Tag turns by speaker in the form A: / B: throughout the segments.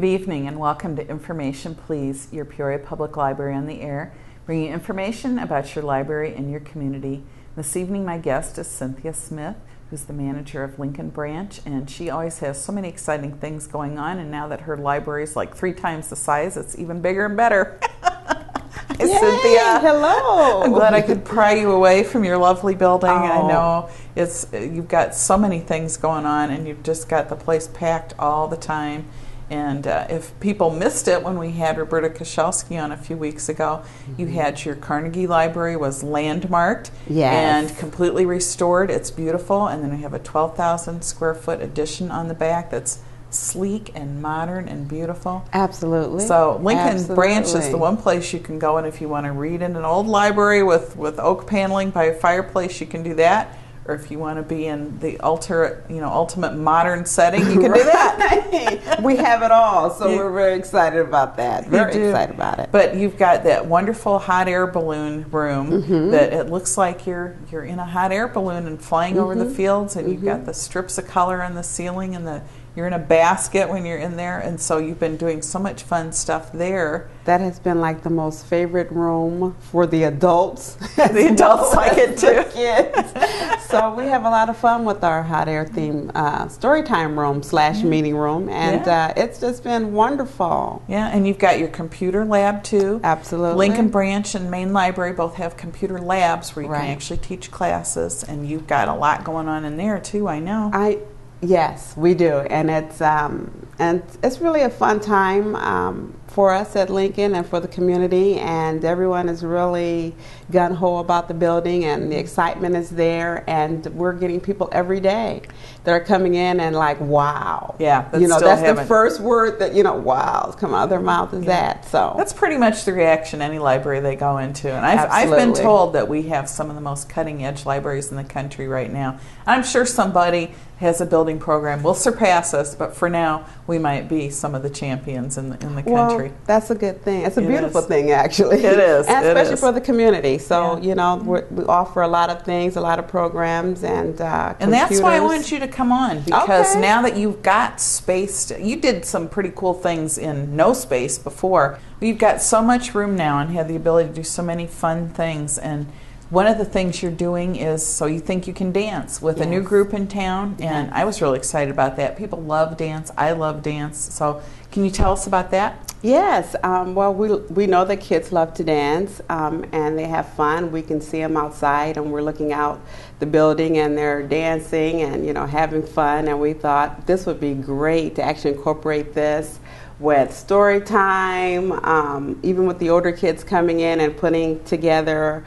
A: Good evening and welcome to Information Please, your Peoria Public Library on the air, bringing information about your library and your community. This evening my guest is Cynthia Smith, who's the manager of Lincoln Branch, and she always has so many exciting things going on, and now that her library is like 3 times the size, it's even bigger and better. Hi,
B: Yay,
A: Cynthia.
B: Hello.
A: I'm glad I could pry you away from your lovely building.
B: Oh.
A: I know you've got so many things going on, and you've just got the place packed all the time. And if people missed it when we had Roberta Koszalski on a few weeks ago, you had your Carnegie Library was landmarked and completely restored. It's beautiful. And then we have a 12,000 square foot addition on the back that's sleek and modern and beautiful.
B: Absolutely.
A: So Lincoln Branch is the one place you can go, and if you want to read in an old library with oak paneling by a fireplace, you can do that. Or if you want to be in the ultimate modern setting, you can do that.
B: We have it all, so we're very excited about that. Very excited about it.
A: But you've got that wonderful hot air balloon room that it looks like you're in a hot air balloon and flying over the fields, and you've got the strips of color on the ceiling, and you're in a basket when you're in there, and so you've been doing so much fun stuff there.
B: That has been like the most favorite room for the adults.
A: The adults like it too.
B: Kids. So we have a lot of fun with our hot air theme storytime room / meeting room, and it's just been wonderful.
A: Yeah, and you've got your computer lab too.
B: Absolutely.
A: Lincoln Branch and Main Library both have computer labs where you can actually teach classes, and you've got a lot going on in there too, I know.
B: Yes, we do, and it's really a fun time for us at Lincoln and for the community, and everyone is really gung-ho about the building, and the excitement is there, and we're getting people every day that are coming in and like, wow.
A: Yeah,
B: that's the first word that, wow, is coming out of their mouth is that. So
A: that's pretty much the reaction any library they go into, and I've been told that we have some of the most cutting-edge libraries in the country right now. I'm sure somebody has a building program will surpass us, but for now we might be some of the champions in the country.
B: Well, that's a good thing. It's a beautiful thing, actually.
A: It is,
B: and especially for the community. So we offer a lot of things, a lot of programs, and
A: that's why I wanted you to come on, because now that you've got space, you did some pretty cool things in no space before. You've got so much room now and have the ability to do so many fun things. And one of the things you're doing is So You Think You Can Dance with a new group in town, and I was really excited about that. People love dance. I love dance. So can you tell us about that?
B: Yes. Well, we know that kids love to dance, and they have fun. We can see them outside, and we're looking out the building, and they're dancing and, having fun. And we thought this would be great to actually incorporate this with story time, even with the older kids coming in and putting together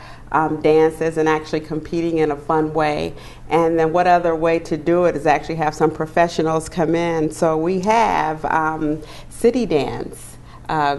B: dances and actually competing in a fun way. And then what other way to do it is actually have some professionals come in. So we have City Dance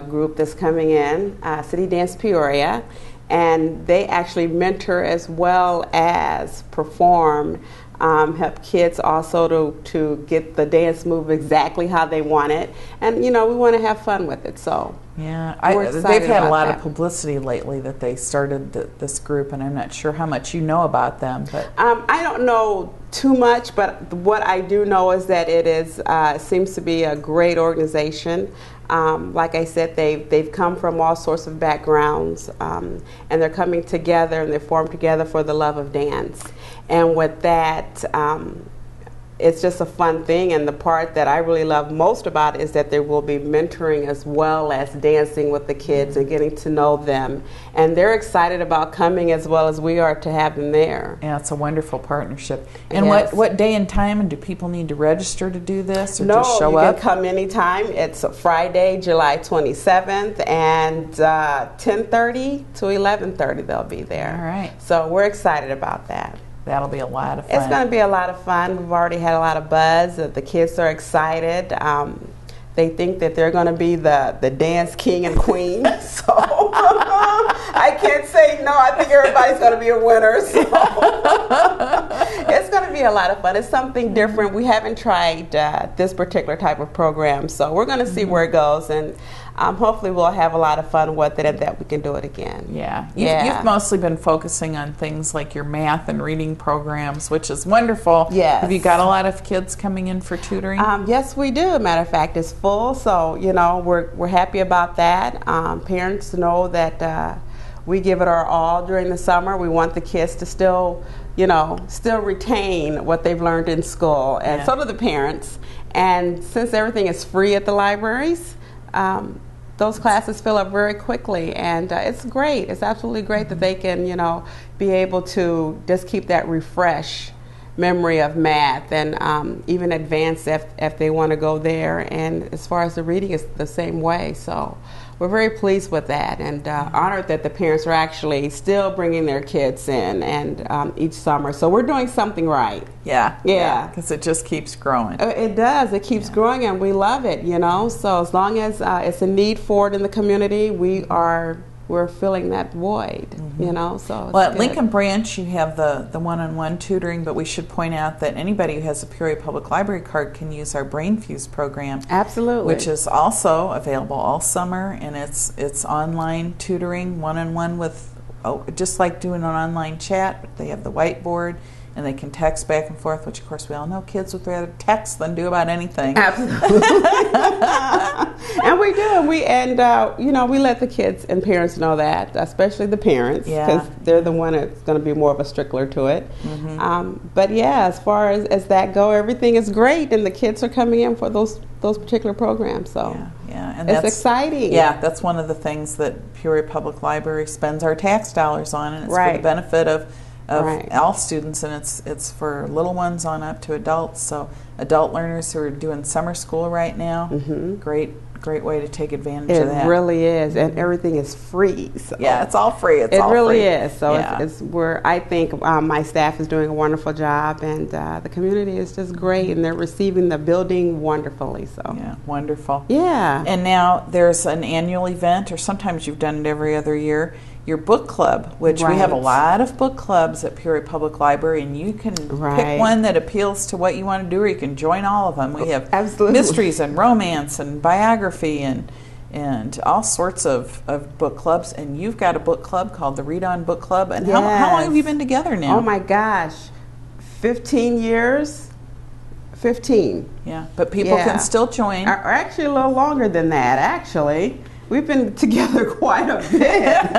B: group that's coming in, City Dance Peoria, and they actually mentor as well as perform. Help kids also to get the dance move exactly how they want it, and we want to have fun with it. So
A: they've had a lot of publicity lately that they started this group, and I'm not sure how much you know about them, but
B: I don't know too much, but what I do know is that it seems to be a great organization. Like I said, they've come from all sorts of backgrounds, and they're coming together, and they form together for the love of dance. And with that, it's just a fun thing. And the part that I really love most about it is that there will be mentoring as well as dancing with the kids and getting to know them. And they're excited about coming as well as we are to have them there.
A: Yeah, it's a wonderful partnership. And what day and time, and do people need to register to do this, or just show up?
B: No, you can come anytime. It's Friday, July 27th, and 10:30 to 11:30 they'll be there.
A: All right.
B: So we're excited about that.
A: That'll be a lot of fun.
B: It's going to be a lot of fun. We've already had a lot of buzz. The kids are excited. They think that they're going to be the dance king and queen. So I can't say no. I think everybody's going to be a winner. So it's going to be a lot of fun. It's something different. We haven't tried this particular type of program, so we're going to see where it goes, and hopefully we'll have a lot of fun with it and that we can do it again.
A: Yeah. You've mostly been focusing on things like your math and reading programs, which is wonderful.
B: Yes.
A: Have you got a lot of kids coming in for tutoring?
B: Yes, we do. Matter of fact, it's full, so we're happy about that. Parents know that we give it our all during the summer. We want the kids to still retain what they've learned in school, and so do the parents. And since everything is free at the libraries, those classes fill up very quickly, and it's great. It's absolutely great that they can, be able to just keep that refresh memory of math, and even advance if they want to go there. And as far as the reading, is the same way. So we're very pleased with that, and honored that the parents are actually still bringing their kids in, and each summer. So we're doing something right.
A: Yeah, because it just keeps growing.
B: It does. It keeps growing, and we love it. So as long as it's a need for it in the community, we're filling that void. So
A: well, at Lincoln Branch, you have the one-on-one tutoring, but we should point out that anybody who has a Peoria Public Library card can use our Brain Fuse program.
B: Absolutely.
A: Which is also available all summer, and it's online tutoring, one-on-one with, just like doing an online chat. They have the whiteboard, and they can text back and forth, which of course we all know kids would rather text than do about anything.
B: Absolutely. And we do, and we let the kids and parents know that, especially the parents, because they're the one that's going to be more of a stickler to it. But as far as that go, everything is great, and the kids are coming in for those particular programs. So
A: and
B: it's exciting.
A: Yeah, that's one of the things that Peoria Public Library spends our tax dollars on, and it's for the benefit of all students, and it's for little ones on up to adults. So adult learners who are doing summer school right now, great way to take advantage of that.
B: It really is, and everything is free. So
A: yeah, it's all free. It
B: really is. So I think my staff is doing a wonderful job, and the community is just great, and they're receiving the building wonderfully. So
A: wonderful.
B: Yeah.
A: And now there's an annual event, or sometimes you've done it every other year. Your book club, which we have a lot of book clubs at Peoria Public Library, and you can pick one that appeals to what you want to do, or you can join all of them. We have mysteries and romance and biography and all sorts of book clubs, and you've got a book club called the Read On Book Club. And how long have you been together now?
B: Oh my gosh, 15 years. 15.
A: Yeah, but people can still join.
B: Or actually a little longer than that, actually. We've been together quite a bit.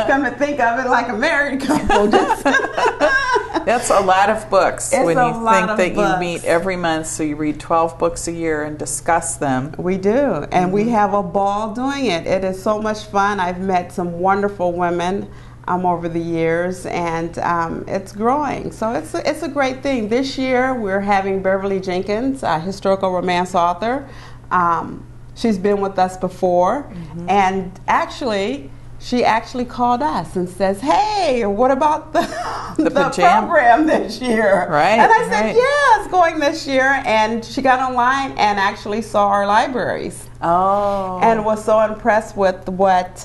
B: Come to think of it, like a married couple.
A: That's a lot of books when you think that
B: books.
A: You meet every month, so you read 12 books a year and discuss them.
B: We do, and we have a ball doing it. It is so much fun. I've met some wonderful women over the years, and it's growing. So it's a great thing. This year we're having Beverly Jenkins, a historical romance author. She's been with us before, and she actually called us and says, "Hey, what about the program this year?"
A: Right.
B: And I said, "Yeah, it's going this year." And she got online and actually saw our libraries.
A: Oh.
B: And was so impressed with what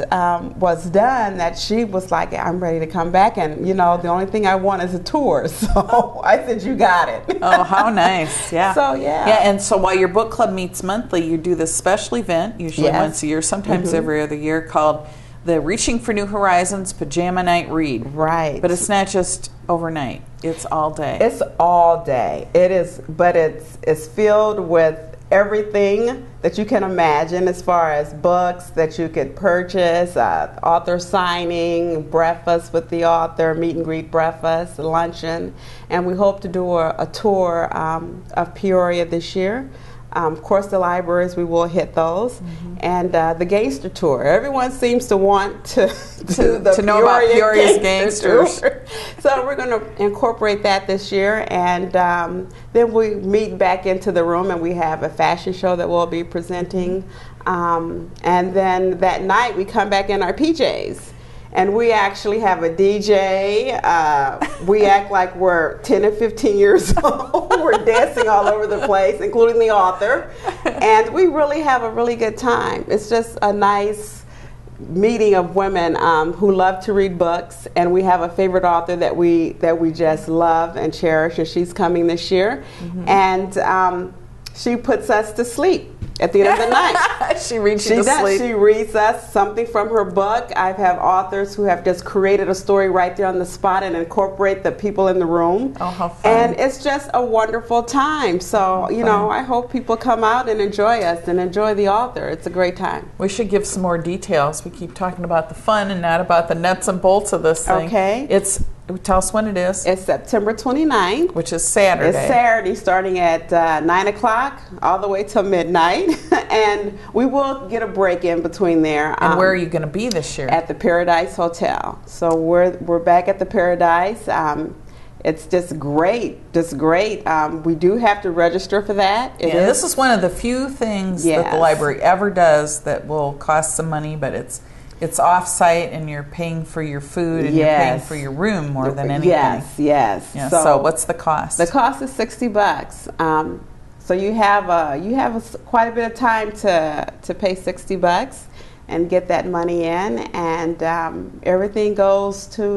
B: was done that she was like, "I'm ready to come back, and the only thing I want is a tour." So I said, "You got it."
A: Oh, how nice. Yeah.
B: So
A: and so while your book club meets monthly, you do this special event, usually once a year, sometimes every other year, called the Reaching for New Horizons Pajama Night Read.
B: Right.
A: But it's not just overnight. It's all day.
B: It's all day. It is, but it's filled with everything that you can imagine, as far as books that you could purchase, author signing, breakfast with the author, meet and greet breakfast, luncheon, and we hope to do a tour of Peoria this year. Of course, the libraries, we will hit those, and the gangster tour. Everyone seems to want to
A: know about Peoria's gangsters.
B: So we're going to incorporate that this year, and then we meet back into the room, and we have a fashion show that we'll be presenting, and then that night we come back in our PJs. And we actually have a DJ. We act like we're 10 and 15 years old. We're dancing all over the place, including the author. And we really have a really good time. It's just a nice meeting of women who love to read books, and we have a favorite author that we just love and cherish, and she's coming this year, and she puts us to sleep at the end of the night.
A: She reads you to sleep.
B: She reads us something from her book. I've had authors who have just created a story right there on the spot and incorporate the people in the room.
A: Oh, how fun.
B: And it's just a wonderful time. So, you know, I hope people come out and enjoy us and enjoy the author. It's a great time.
A: We should give some more details. We keep talking about the fun and not about the nuts and bolts of this thing.
B: Okay.
A: Tell us when it is.
B: It's September 29th.
A: Which is Saturday.
B: It's Saturday, starting at 9 o'clock all the way till midnight. And we will get a break in between there.
A: And where are you going to be this year?
B: At the Paradise Hotel. So we're back at the Paradise. It's just great, we do have to register for that.
A: This is one of the few things that the library ever does that will cost some money, but it's off-site, and you're paying for your food and you're paying for your room more than anything.
B: Yes.
A: Yeah, so what's the cost?
B: The cost is $60. So you have quite a bit of time to pay $60 and get that money in, and everything goes to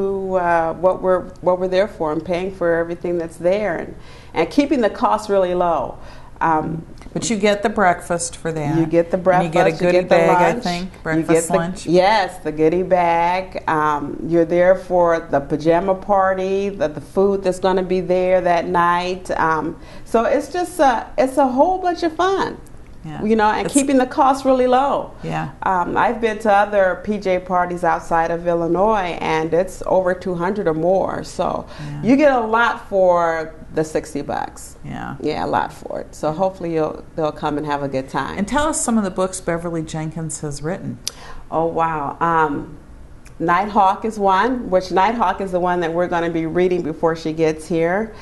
B: what we're there for, and paying for everything that's there, and keeping the cost really low.
A: But you get the breakfast for that.
B: You get the breakfast.
A: And you get a goodie bag,
B: lunch,
A: I think. Breakfast, lunch.
B: Yes, the goodie bag. You're there for the pajama party, the food that's going to be there that night. So it's just it's a whole bunch of fun.
A: Yeah.
B: You know, and keeping the cost really low.
A: Yeah.
B: I've been to other PJ parties outside of Illinois, and it's over 200 or more. So you get a lot for the $60.
A: Yeah.
B: Yeah, a lot for it. So hopefully they'll come and have a good time.
A: And tell us some of the books Beverly Jenkins has written.
B: Oh, wow. Nighthawk is one, which Nighthawk is the one that we're going to be reading before she gets here.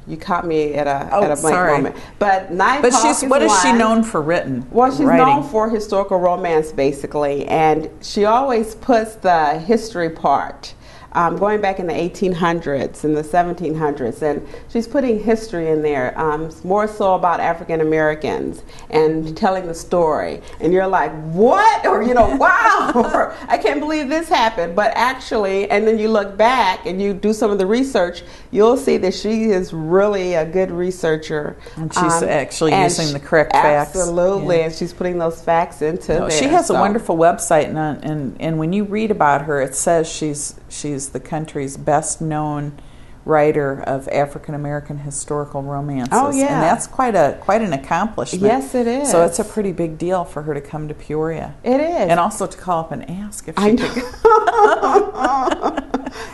B: You caught me at a blank moment. But Nighthawk
A: what is she known for writing?
B: Well, she's known for historical romance, basically, and she always puts the history part. Going back in the 1800s and the 1700s, and she's putting history in there, more so about African Americans, and telling the story, and you're like, what? Or, you know, wow, or I can't believe this happened. But actually, and then you look back and you do some of the research, you'll see that she is really a good researcher.
A: And she's actually using the correct facts.
B: Absolutely, and she's putting those facts into there.
A: She has a wonderful website, and when you read about her, it says she's the country's best known writer of African American historical romances.
B: Oh, yeah.
A: And that's quite an accomplishment.
B: Yes, it is.
A: So it's a pretty big deal for her to come to Peoria.
B: It is.
A: And also to call up and ask if she could.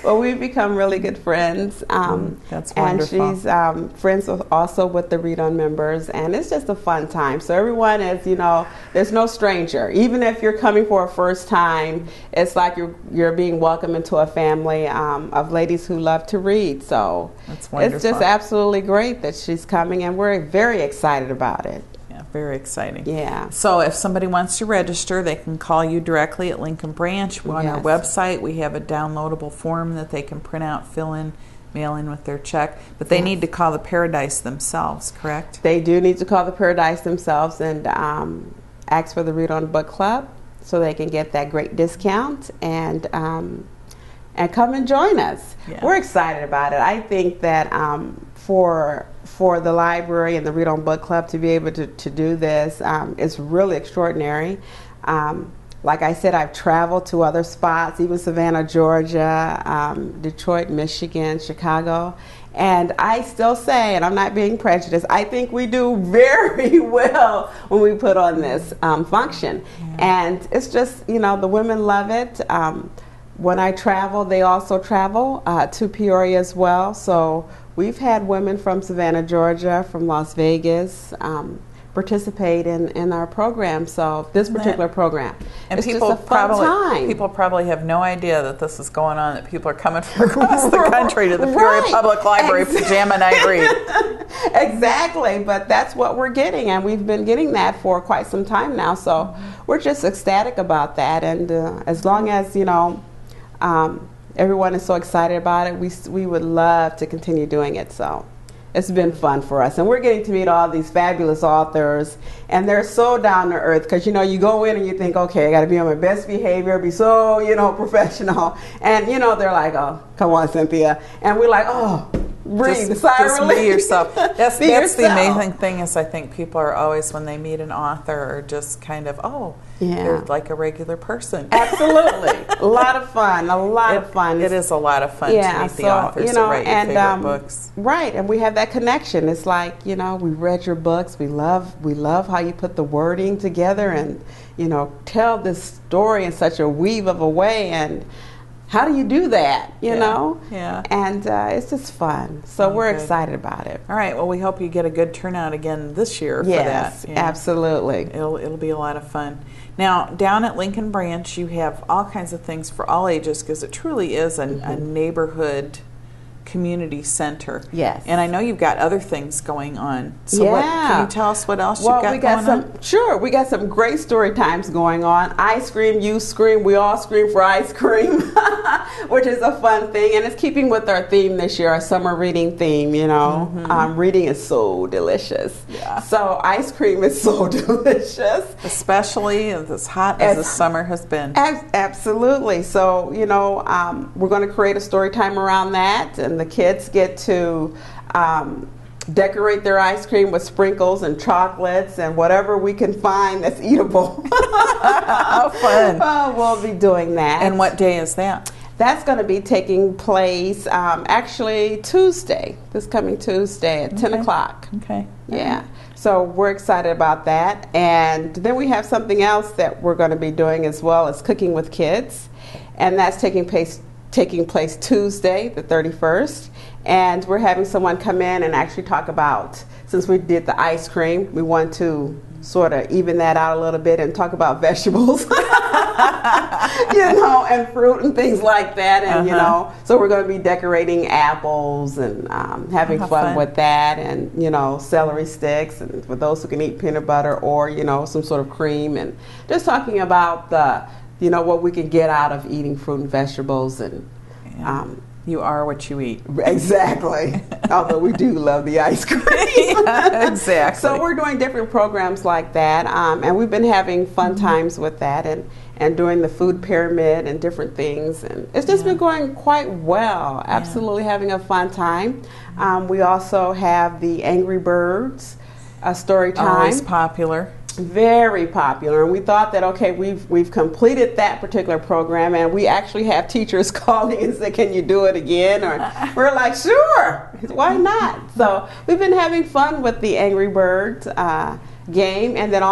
B: Well, we've become really good friends.
A: That's wonderful.
B: And she's friends also with the Read On members, and it's just a fun time. So everyone is, you know, there's no stranger. Even if you're coming for a first time, it's like you're being welcomed into a family of ladies who love to read. So
A: that's wonderful.
B: It's just absolutely great that she's coming, and we're very excited about it.
A: Yeah, very exciting.
B: Yeah.
A: So if somebody wants to register, they can call you directly at Lincoln Branch. On our website, we have a downloadable form that they can print out, fill in, mail in with their check. But they need to call the Paradise themselves, correct?
B: They do need to call the Paradise themselves and ask for the Read On Book Club so they can get that great discount and come and join us. Yeah. We're excited about it. I think that for the library and the Read On Book Club to be able to do this is really extraordinary. Like I said, I've traveled to other spots, even Savannah, Georgia, Detroit, Michigan, Chicago, and I still say, and I'm not being prejudiced, I think we do very well when we put on this function. Yeah. And it's just, you know, the women love it. When I travel, they also travel to Peoria as well. So we've had women from Savannah, Georgia, from Las Vegas participate in our program. So this particular program,
A: and
B: it's just a fun time.
A: People probably have no idea that this is going on, that people are coming from across the country to the Peoria Public Library Pajama Night Read.
B: Exactly, but that's what we're getting, and we've been getting that for quite some time now. So we're just ecstatic about that, and as long as, you know, everyone is so excited about it, we would love to continue doing it. So it's been fun for us, and we're getting to meet all these fabulous authors, and they're so down to earth, because you go in and you think, okay, I got to be on my best behavior, be so professional, and they're like, oh, come on, Cynthia, and we're like, oh, breathe,
A: just be yourself. That's
B: yourself.
A: The amazing thing is I think people are always, when they meet an author, are just kind of, they're like a regular person.
B: Absolutely. A lot of fun.
A: It is a lot of fun to meet the authors that write your favorite books.
B: Right, and we have that connection. It's like, we read your books. We love how you put the wording together and, tell this story in such a weave of a way, and how do you do that, you know?
A: Yeah.
B: And it's just fun. So we're excited about it.
A: All right. Well, we hope you get a good turnout again this year for that.
B: Yes, absolutely.
A: It'll be a lot of fun. Now, down at Lincoln Branch, you have all kinds of things for all ages, because it truly is a neighborhood community center.
B: Yes.
A: And I know you've got other things going on. So can you tell us what else you've got going on?
B: Sure. We got some great story times going on. I scream, you scream, we all scream for ice cream, which is a fun thing. And it's keeping with our theme this year, our summer reading theme, Reading is so delicious.
A: Yeah.
B: So ice cream is so delicious.
A: Especially as hot as the summer has been.
B: Absolutely. So, we're going to create a story time around that, and the kids get to decorate their ice cream with sprinkles and chocolates and whatever we can find that's eatable.
A: How fun.
B: We'll be doing that.
A: And what day is that?
B: That's going to be taking place actually Tuesday, this coming Tuesday at 10 o'clock.
A: Okay.
B: Yeah. So we're excited about that. And then we have something else that we're going to be doing as well as Cooking with Kids. And that's taking place Tuesday, the 31st. And we're having someone come in and actually talk about, since we did the ice cream, we want to sort of even that out a little bit and talk about vegetables, and fruit and things like that. And, so we're going to be decorating apples and having fun with that, and, celery sticks, and for those who can eat peanut butter or, some sort of cream, and just talking about what we can get out of eating fruit and vegetables. And
A: you are what you eat.
B: Exactly. Although we do love the ice cream.
A: Yeah, exactly.
B: So we're doing different programs like that, and we've been having fun times with that, and doing the food pyramid and different things, and it's just been going quite well. Absolutely having a fun time. We also have the Angry Birds story time.
A: Always popular.
B: Very popular, and we thought that we've completed that particular program, and we actually have teachers calling and say, can you do it again? Or we're like, sure, why not? So we've been having fun with the Angry Birds game, and then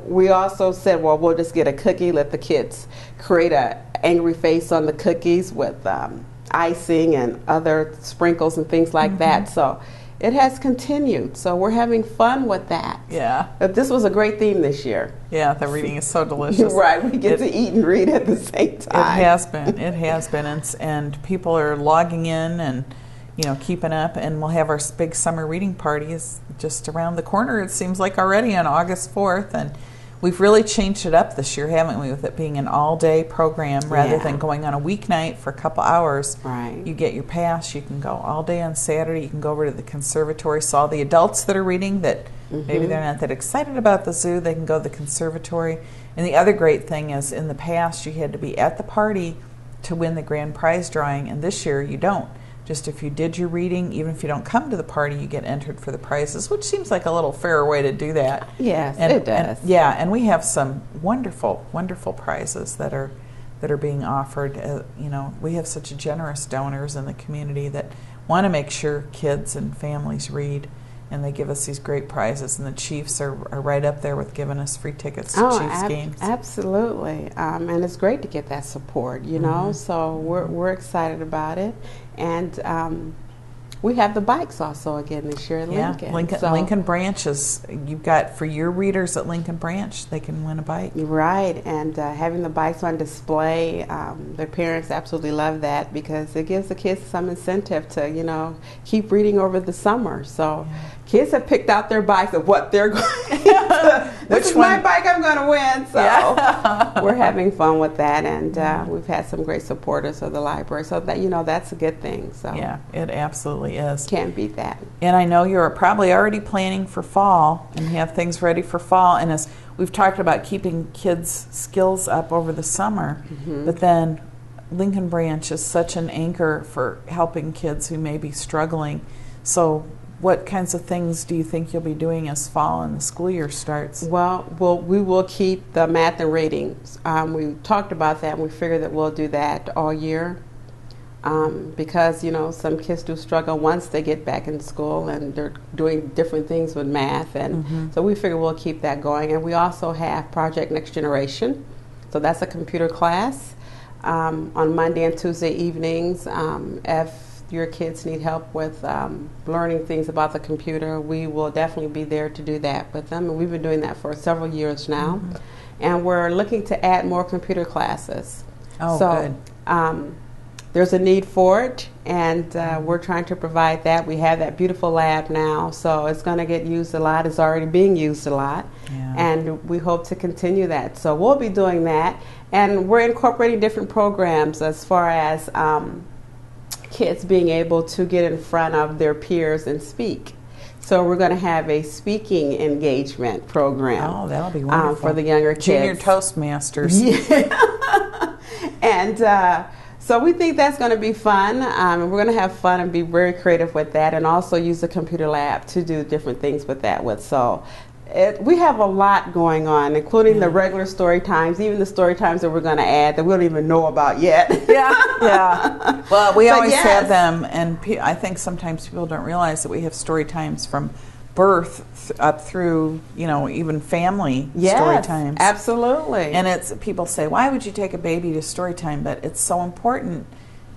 B: we also said, well, we'll just get a cookie, let the kids create a angry face on the cookies with icing and other sprinkles and things like that. So it has continued, so we're having fun with that.
A: Yeah.
B: But this was a great theme this year.
A: Yeah, the reading is so delicious.
B: Right, we get to eat and read at the same time.
A: It has been, and people are logging in and keeping up, and we'll have our big summer reading parties just around the corner. It seems like already on August 4th, and we've really changed it up this year, haven't we, with it being an all-day program rather than going on a weeknight for a couple hours.
B: Right.
A: You get your pass, you can go all day on Saturday, you can go over to the conservatory. So all the adults that are reading that maybe they're not that excited about the zoo, they can go to the conservatory. And the other great thing is, in the past, you had to be at the party to win the grand prize drawing, and this year you don't. Just if you did your reading, even if you don't come to the party, you get entered for the prizes, which seems like a little fairer way to do that.
B: Yes, it does.
A: And we have some wonderful, wonderful prizes that are being offered. We have such generous donors in the community that want to make sure kids and families read, and they give us these great prizes. And the Chiefs are right up there with giving us free tickets to Chiefs games.
B: Absolutely, and it's great to get that support. So we're excited about it. And we have the bikes also again this year at Lincoln.
A: Lincoln Branch you've got, for your readers at Lincoln Branch, they can win a bike.
B: Right, and having the bikes on display, their parents absolutely love that, because it gives the kids some incentive to, keep reading over the summer. So kids have picked out their bikes of what they're going to This is my bike, I'm going to win. So
A: Yeah.
B: we're having fun with that, and we've had some great supporters of the library. So that, that's a good thing. So
A: Yeah, it absolutely is.
B: Can't beat that.
A: And I know you're probably already planning for fall and have things ready for fall. And as we've talked about keeping kids' skills up over the summer, but then Lincoln Branch is such an anchor for helping kids who may be struggling. So what kinds of things do you think you'll be doing as fall and the school year starts?
B: Well, we will keep the math and reading. We talked about that, and we figured that we'll do that all year. Because some kids do struggle once they get back in school, and they're doing different things with math, and so we figure we'll keep that going. And we also have Project Next Generation, so that's a computer class on Monday and Tuesday evenings. If your kids need help with learning things about the computer, we will definitely be there to do that with them, and we've been doing that for several years now. And we're looking to add more computer classes.
A: Oh,
B: so,
A: good.
B: There's a need for it, and we're trying to provide that. We have that beautiful lab now, so it's going to get used a lot. It's already being used a lot, and we hope to continue that. So we'll be doing that, and we're incorporating different programs as far as kids being able to get in front of their peers and speak. So we're going to have a speaking engagement program.
A: Oh, that'll be wonderful.
B: For the younger kids.
A: Junior Toastmasters.
B: Yeah. And so we think that's going to be fun. We're going to have fun and be very creative with that, and also use the computer lab to do different things with that. So we have a lot going on, including the regular story times, even the story times that we're going to add that we don't even know about yet.
A: Yeah. Well, we always have them, and I think sometimes people don't realize that we have story times from birth up through, even family story times.
B: Absolutely.
A: And people say, why would you take a baby to story time? But it's so important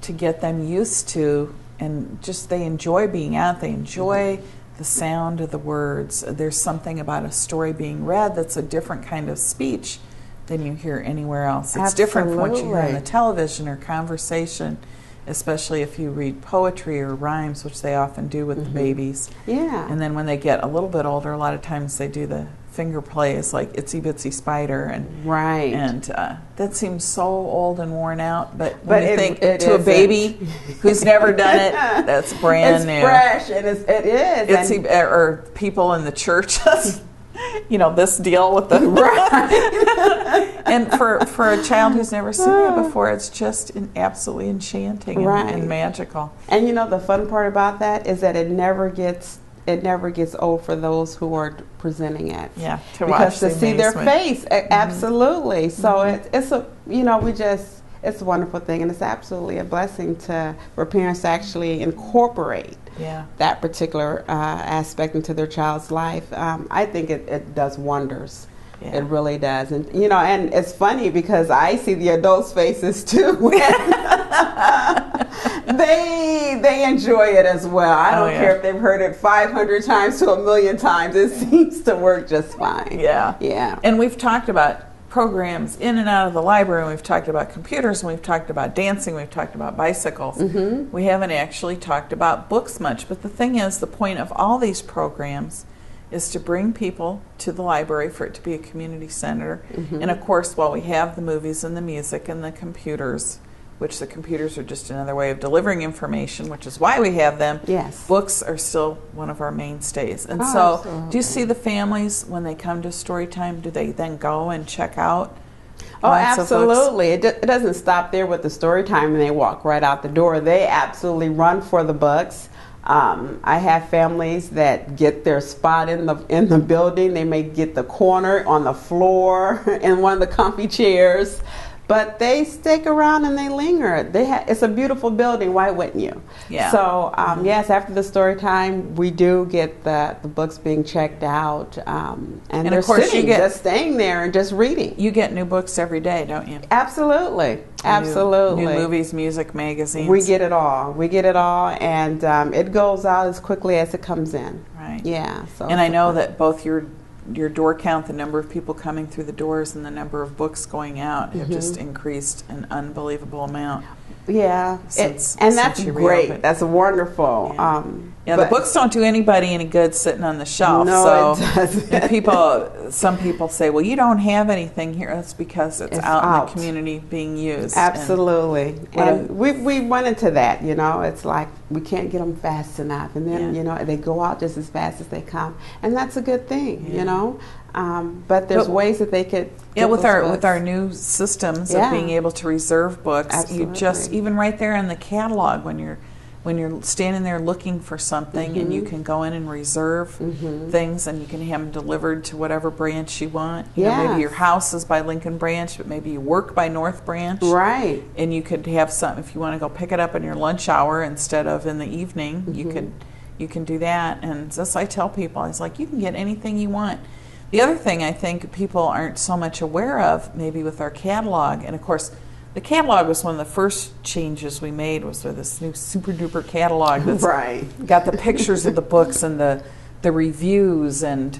A: to get them used to, and just they enjoy being out. They enjoy the sound of the words. There's something about a story being read that's a different kind of speech than you hear anywhere else. It's different from what you hear on the television or conversation, especially if you read poetry or rhymes, which they often do with the babies.
B: Yeah.
A: And then when they get a little bit older, a lot of times they do the finger plays like Itsy Bitsy Spider. And that seems so old and worn out. But when you think to a baby who's never done it, that's brand new.
B: It's fresh, and it is.
A: Or people in the church. This deal with the and for a child who's never seen it before, it's just absolutely enchanting and magical.
B: And the fun part about that is that it never gets old for those who are presenting it.
A: Yeah,
B: because to see their face, absolutely. So it's a wonderful thing, and it's absolutely a blessing for parents to actually incorporate that particular aspect into their child's life. I think it does wonders. Yeah. It really does. And and it's funny because I see the adults' faces too. They enjoy it as well. I don't care if they've heard it 500 times to 1,000,000 times. It seems to work just fine.
A: Yeah. And we've talked about programs in and out of the library, and we've talked about computers, and we've talked about dancing, we've talked about bicycles. We haven't actually talked about books much, but the thing is, the point of all these programs is to bring people to the library, for it to be a community center. And of course, while we have the movies and the music and the computers, which the computers are just another way of delivering information, which is why we have them.
B: Yes.
A: Books are still one of our mainstays. And
B: absolutely.
A: Do you see the families when they come to story time? Do they then go and check out?
B: Oh, absolutely. It doesn't stop there with the story time and they walk right out the door. They absolutely run for the books. I have families that get their spot in the building. They may get the corner on the floor in one of the comfy chairs. But they stick around and they linger. It's a beautiful building. Why wouldn't you?
A: Yeah.
B: So, yes, after the story time, we do get the books being checked out. And they're
A: of course
B: sitting, just staying there and just reading.
A: You get new books every day, don't you?
B: Absolutely. Absolutely.
A: New movies, music, magazines.
B: We get it all. And it goes out as quickly as it comes in.
A: Right.
B: Yeah. So
A: and I know that both your door count, the number of people coming through the doors, and the number of books going out have just increased an unbelievable amount.
B: Yeah,
A: since
B: that's
A: you
B: great.
A: reopened.
B: That's wonderful.
A: Yeah. The books don't do anybody any good sitting on the shelf.
B: No,
A: so
B: it doesn't.
A: Some people say, well, you don't have anything here. That's because it's out in the community being used.
B: Absolutely. And we went into that, it's like we can't get them fast enough. And then, they go out just as fast as they come. And that's a good thing, but there's ways that they could
A: with our new systems of being able to reserve books.
B: Absolutely.
A: You just, even right there in the catalog, when you're standing there looking for something, and you can go in and reserve things, and you can have them delivered to whatever branch you want. Maybe your house is by Lincoln Branch, but maybe you work by North Branch.
B: Right.
A: And you could have some, if you want to go pick it up in your lunch hour instead of in the evening, you can do that. And just I tell people, I was like, you can get anything you want. The other thing I think people aren't so much aware of, maybe with our catalog, and of course, the catalog was one of the first changes we made, was with this new super duper catalog that's got the pictures of the books and the reviews, and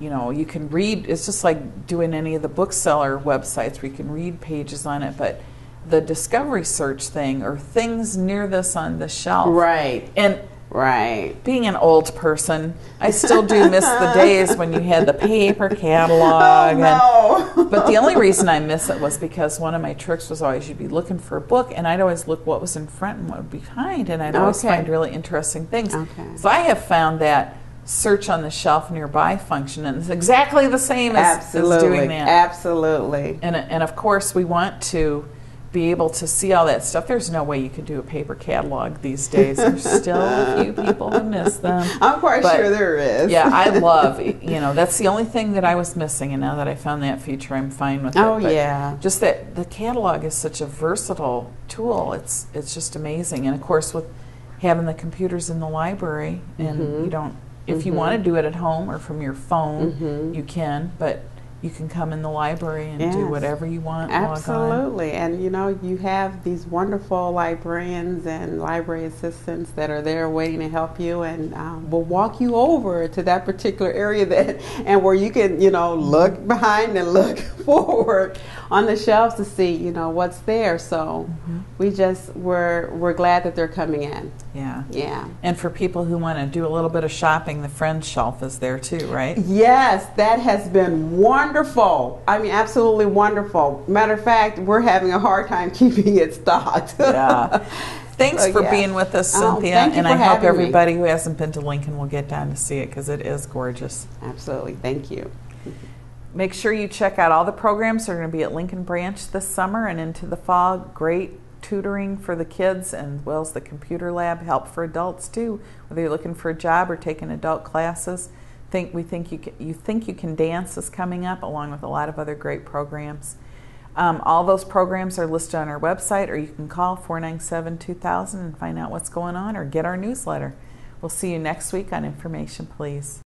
A: you can read. It's just like doing any of the bookseller websites where you can read pages on it, but the discovery search thing, or things near this on the shelf.
B: Right.
A: And being an old person, I still do miss the days when you had the paper catalog.
B: Oh, no.
A: But the only reason I miss it was because one of my tricks was always you'd be looking for a book, and I'd always look what was in front and what would be behind, and I'd always find really interesting things.
B: Okay.
A: So I have found that search on the shelf nearby function, and it's exactly the same as doing that.
B: Absolutely.
A: And of course, we want to be able to see all that stuff. There's no way you could do a paper catalog these days. There's still a few people who miss them.
B: I'm quite sure there is.
A: Yeah, I love, that's the only thing that I was missing, and now that I found that feature, I'm fine with it.
B: Oh, yeah.
A: Just that the catalog is such a versatile tool. It's just amazing. And of course, with having the computers in the library, and you don't, if you want to do it at home or from your phone, you can, but you can come in the library and do whatever you want.
B: Absolutely. And you have these wonderful librarians and library assistants that are there waiting to help you, and will walk you over to that particular area and where you can look behind and look forward on the shelves to see what's there. So we're glad that they're coming in. Yeah.
A: And for people who want to do a little bit of shopping, the Friends shelf is there too, right?
B: Yes, that has been wonderful. I mean, absolutely wonderful. Matter of fact, we're having a hard time keeping it stocked.
A: Yeah. Thanks for being with us, Cynthia.
B: And
A: I hope everybody who hasn't been to Lincoln will get down to see it, because it is gorgeous.
B: Absolutely. Thank you.
A: Make sure you check out all the programs that are going to be at Lincoln Branch this summer and into the fall. Great tutoring for the kids, and as well as the computer lab, help for adults too, whether you're looking for a job or taking adult classes. You think you can dance is coming up, along with a lot of other great programs. All those programs are listed on our website, or you can call 497-2000 and find out what's going on, or get our newsletter. We'll see you next week on Information Please.